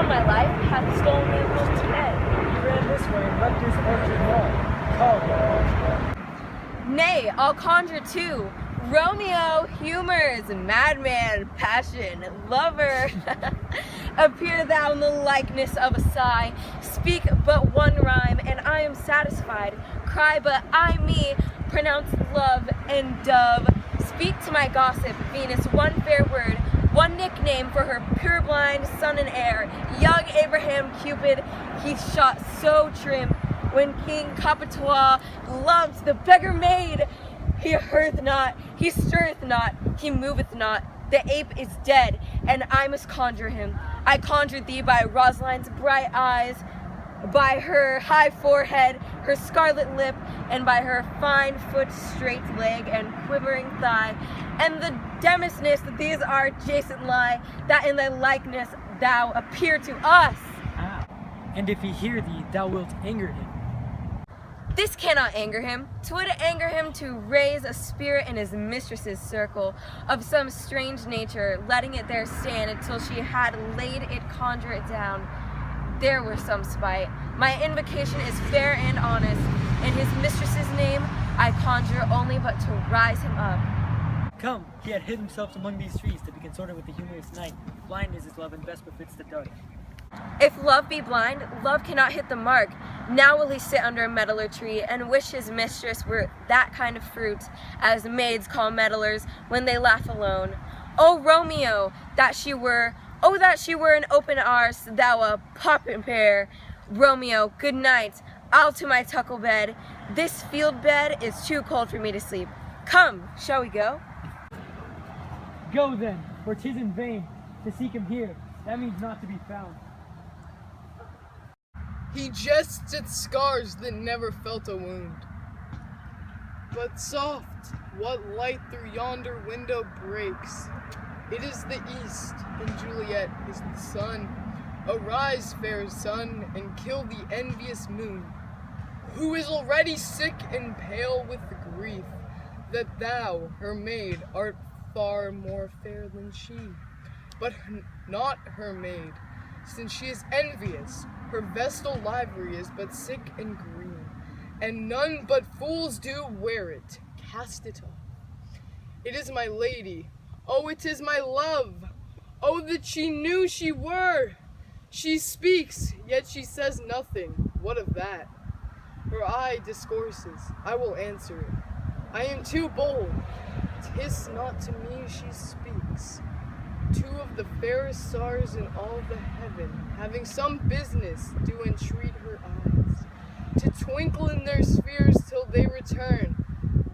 on my life hath stolen me from Juliet. He ran this way and left his orchard wall. Call him. Nay, I'll conjure too. Romeo, humors, madman, passion, lover. Appear thou in the likeness of a sigh. Speak but one rhyme, and I am satisfied. Cry but I me, pronounce love and dove. Speak to my gossip, Venus, one fair word, one nickname for her purblind son and heir. Young Abraham Cupid, he shot so trim. When King Cophetua loved the beggar maid, he heareth not, he stirreth not, he moveth not. The ape is dead, and I must conjure him. I conjure thee by Rosaline's bright eyes, by her high forehead, her scarlet lip, and by her fine foot, straight leg, and quivering thigh. And the demosness that these are adjacent lie, that in thy likeness thou appear to us. Ah, and if he hear thee, thou wilt anger him. This cannot anger him. 'Twould anger him to raise a spirit in his mistress's circle of some strange nature, letting it there stand until she had laid it, conjure it down. There were some spite. My invocation is fair and honest. In his mistress's name, I conjure only but to rise him up. Come, he had hid himself among these trees to be consorted with the humorous night. Blind is his love and best befits the dark. If love be blind, love cannot hit the mark. Now will he sit under a medlar tree and wish his mistress were that kind of fruit as maids call medlars when they laugh alone. O Romeo, that she were, oh that she were an open arse, thou a poppin' pear. Romeo, good night, I'll to my tuckle bed. This field bed is too cold for me to sleep. Come, shall we go? Go then, for 'tis in vain to seek him here. That means not to be found. He jests at scars that never felt a wound. But soft, what light through yonder window breaks? It is the east, and Juliet is the sun. Arise, fair sun, and kill the envious moon, who is already sick and pale with grief, that thou, her maid, art far more fair than she. But not her maid, since she is envious. Her vestal livery is but sick and green, and none but fools do wear it. Cast it off. It is my lady. Oh, it is my love. Oh, that she knew she were. She speaks, yet she says nothing. What of that? Her eye discourses. I will answer it. I am too bold. 'Tis not to me she speaks. Two of the fairest stars in all the heaven, having some business, do entreat her eyes to twinkle in their spheres till they return.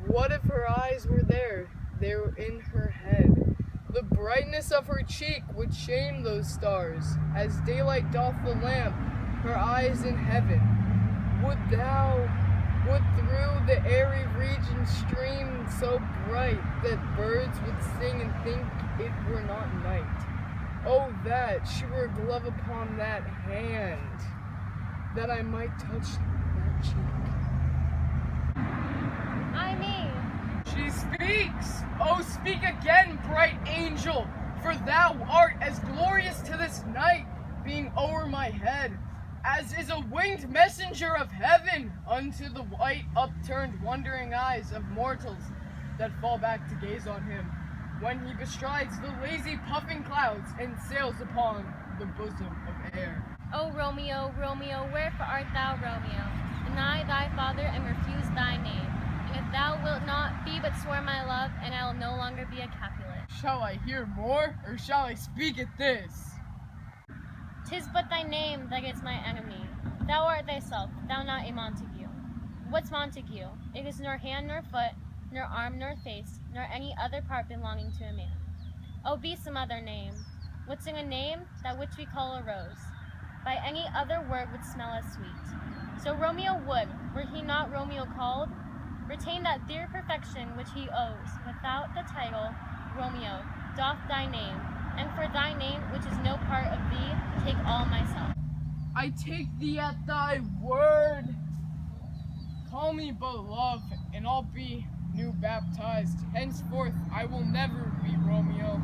What if her eyes were there? They were in her head. The brightness of her cheek would shame those stars, as daylight doth the lamp, her eyes in heaven. Would through the airy region stream so bright that birds would sing and think it were not night. Oh, that she were a glove upon that hand, that I might touch that cheek. I mean, She speaks! Oh, speak again, bright angel, for thou art as glorious to this night, being o'er my head, as is a winged messenger of heaven unto the white upturned wondering eyes of mortals that fall back to gaze on him, when he bestrides the lazy puffing clouds and sails upon the bosom of air. O Romeo, Romeo, wherefore art thou, Romeo? Deny thy father and refuse thy name. And if thou wilt not, be but swear my love, and I will no longer be a Capulet. Shall I hear more, or shall I speak at this? 'Tis but thy name that is my enemy. Thou art thyself, thou not a Montague. What's Montague? It is nor hand nor foot, nor arm nor face, nor any other part belonging to a man. Oh, be some other name. What's in a name? That which we call a rose. By any other word would smell as sweet. So Romeo would, were he not Romeo called, retain that dear perfection which he owes, without the title, Romeo, doff thy name, and for thy name, which is no part of thee, take all myself. I take thee at thy word. Call me but love, and I'll be new baptized. Henceforth I will never be Romeo.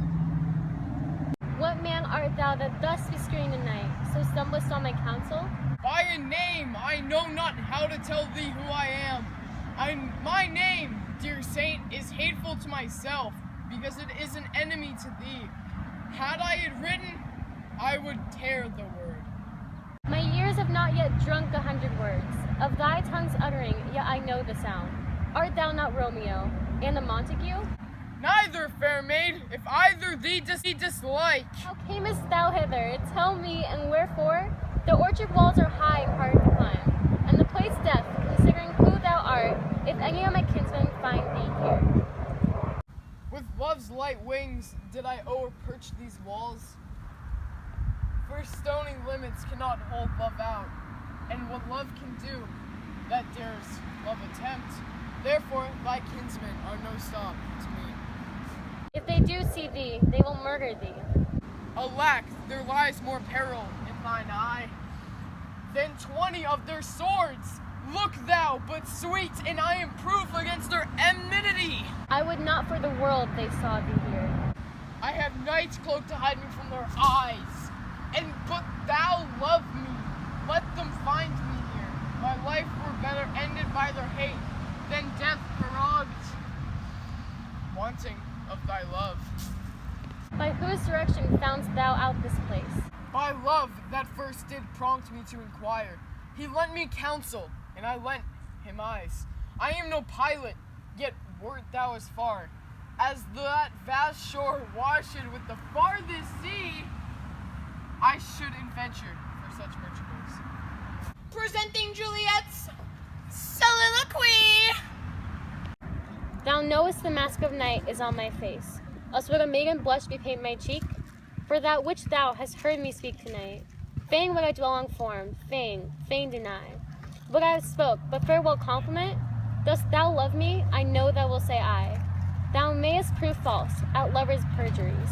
What man art thou that thus bescreen the night, so stumblest on my counsel? By a name, I know not how to tell thee who I am. My name, dear saint, is hateful to myself, because it is an enemy to thee. Had I it written, I would tear the word. My ears have not yet drunk 100 words, of thy tongue's uttering, yet I know the sound. Art thou not Romeo, and a Montague? Neither, fair maid, if either thee dislike. How camest thou hither? Tell me, and wherefore? The orchard walls are high and hard to climb, and the place deaf, considering who thou art, if any of my kinsmen find thee here. With love's light wings did I o'erperch these walls. For stony limits cannot hold love out, and what love can do, that dares love attempt. Therefore thy kinsmen are no stop to me. If they do see thee, they will murder thee. Alack, there lies more peril in thine eye than 20 of their swords. Look thou, but sweet, and I am proof against their enmity. I would not for the world they saw thee here. I have night's cloak to hide me from their eyes. But thou love me. Let them find me here. My life were better ended by their hate than death prorogued, wanting of thy love. By whose direction foundst thou out this place? By love that first did prompt me to inquire. He lent me counsel, and I lent him eyes. I am no pilot, yet wert thou as far as that vast shore washed with the farthest sea, I should adventure for such merchandise. Presenting Juliet's soliloquy! Thou knowest the mask of night is on my face, else would a maiden blush bepaint my cheek? For that which thou hast heard me speak tonight, fain would I dwell on form, fain deny. What I have spoke, but farewell compliment? Dost thou love me? I know thou wilt say aye. Thou mayest prove false at lovers' perjuries.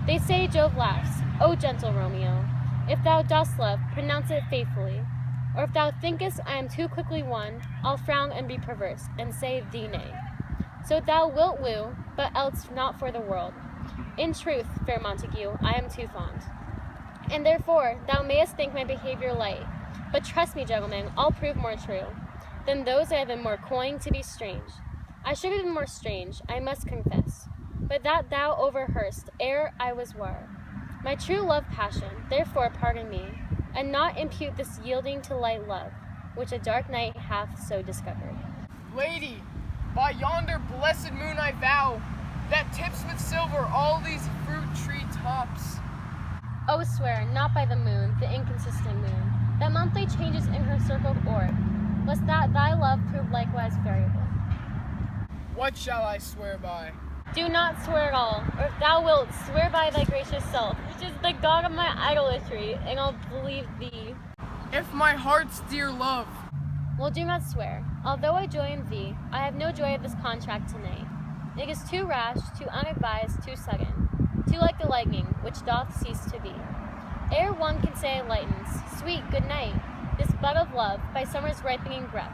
They say Jove laughs, O gentle Romeo. If thou dost love, pronounce it faithfully. Or if thou thinkest I am too quickly won, I'll frown and be perverse, and say thee nay. So thou wilt woo, but else not for the world. In truth, fair Montague, I am too fond. And therefore thou mayest think my behavior light. But trust me, gentlemen, I'll prove more true than those that have been more coined to be strange. I should have been more strange, I must confess, but that thou overheardst ere I was war. My true love passion, therefore pardon me, and not impute this yielding to light love, which a dark night hath so discovered. Lady, by yonder blessed moon I vow, that tips with silver all these fruit tree tops. Oh, swear, not by the moon, the inconsistent moon, that monthly changes in her circled orb, lest that thy love prove likewise variable. What shall I swear by? Do not swear at all, or if thou wilt, swear by thy gracious self, which is the god of my idolatry, and I'll believe thee. If my heart's dear love. Well, do not swear. Although I joy in thee, I have no joy of this contract tonight. It is too rash, too unadvised, too sudden, too like the lightning, which doth cease to be. Ere one can say it lightens, sweet good night, this bud of love, by summer's ripening breath,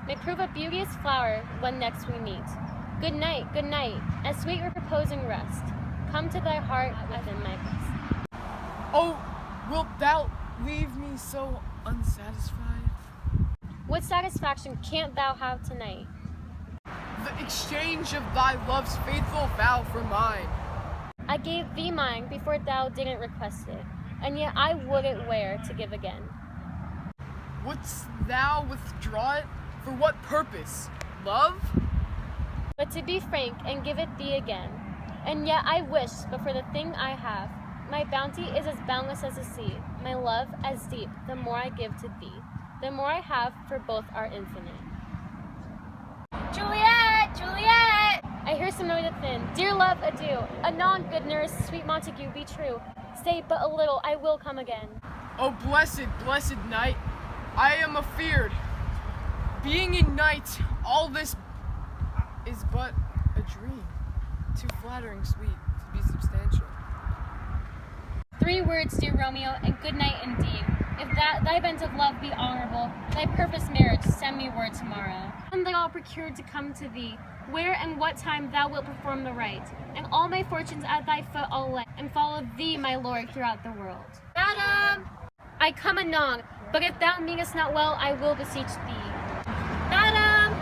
may prove a beauteous flower when next we meet. Good night, and sweet reposing rest, come to thy heart within my breast. Oh, wilt thou leave me so unsatisfied? What satisfaction can't thou have tonight? The exchange of thy love's faithful vow for mine. I gave thee mine before thou didn't request it, and yet I would it wear to give again. Wouldst thou withdraw it? For what purpose? Love? But to be frank and give it thee again. And yet I wish, but for the thing I have, my bounty is as boundless as the sea, my love as deep, the more I give to thee, the more I have, for both are infinite. Juliet! Juliet! I hear some noise within. Dear love, adieu. Anon, good nurse, sweet Montague, be true. Stay but a little, I will come again. Oh, blessed night, I am afeard. Being in night, all this is but a dream, too flattering sweet to be substantial. 3 words, dear Romeo, and good night indeed. If that thy bent of love be honorable, thy purpose marriage, send me word tomorrow. And thou procured to come to thee, where and what time thou wilt perform the rite, and all my fortunes at thy foot I'll lay, and follow thee, my lord, throughout the world. Madam! I come anon, but if thou meanest not well, I will beseech thee. Madam!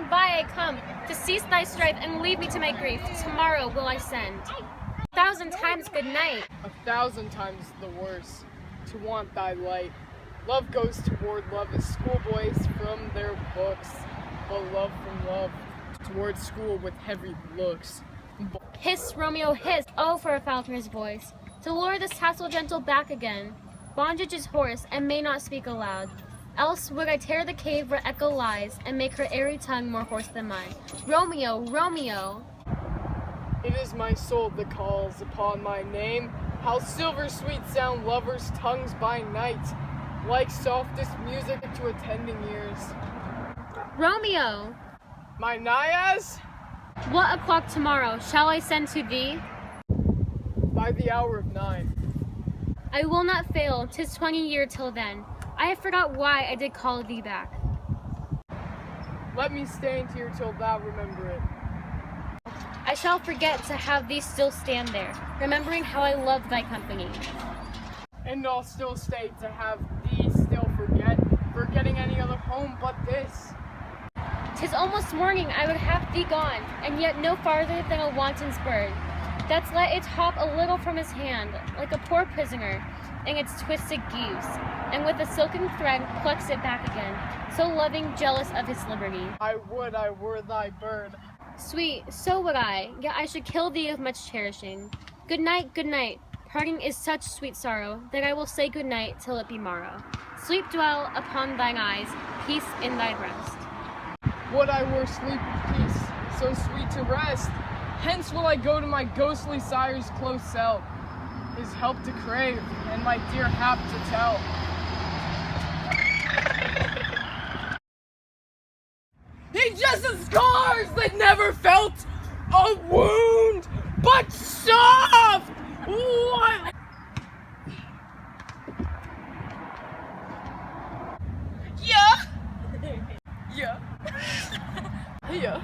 By I come, to cease thy strife and leave me to my grief. Tomorrow will I send. 1,000 times good night. 1,000 times the worse, to want thy light. Love goes toward love as schoolboys from their books, but love from love toward school with heavy looks. Hiss, Romeo, hiss, oh, for a falconer's voice, to lure this tassel gentle back again. Bondage is hoarse, and may not speak aloud. Else would I tear the cave where echo lies, and make her airy tongue more hoarse than mine. Romeo, Romeo! It is my soul that calls upon my name. How silver sweet sound lovers' tongues by night, like softest music to attending ears. Romeo! My Naias, What o'clock tomorrow shall I send to thee? by the hour of 9. I will not fail, 'tis 20 year till then. I have forgot why I did call thee back. Let me stand here till thou remember it. I shall forget to have thee still stand there, remembering how I loved thy company. And I'll still stay to have thee still forget, forgetting any other home but this. 'Tis almost morning, I would have thee gone, and yet no farther than a wanton's bird, that's let its hop a little from his hand, like a poor prisoner, in its twisted geese, and with a silken thread plucks it back again, so loving, jealous of his liberty. I would I were thy bird. Sweet, so would I, yet I should kill thee of much cherishing. Good night, good night. Parting is such sweet sorrow, that I will say good night till it be morrow. Sleep dwell upon thine eyes, peace in thy breast. Would I were sleep of peace, so sweet to rest. Hence will I go to my ghostly sire's close cell, his help to crave, and my dear hap to tell. He just has scars that never felt a wound, but soft! What? Yeah! Yeah. Yeah.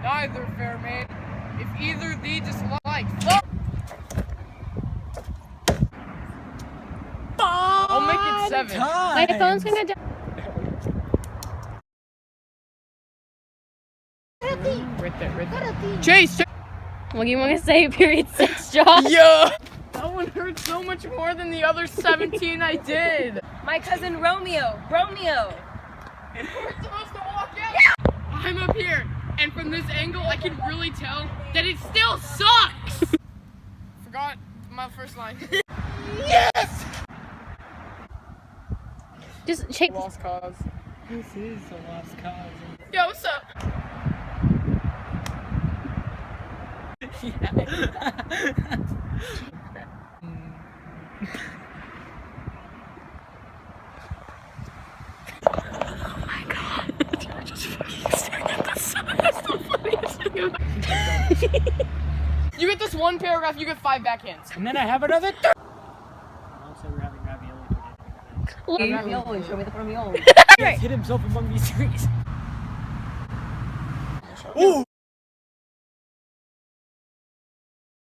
Neither, fair maid, if either thee dislike. I'll make it 7. My phone's gonna die. Right there. Chase! What do you want to say, period 6, Josh? Yeah! That one hurt so much more than the other 17 I did. My cousin Romeo. Romeo. We're supposed to walk out. I'm up here, and from this angle, I can really tell that it still sucks. Forgot my first line. Yes! Just shake. Lost cause. This is a lost cause. Yo, what's up? You get this one paragraph, you get 5 backhands. And then I have another Also, we're having ravioli. Ravioli, show me the ravioli. He has hid himself among these trees. Ooh!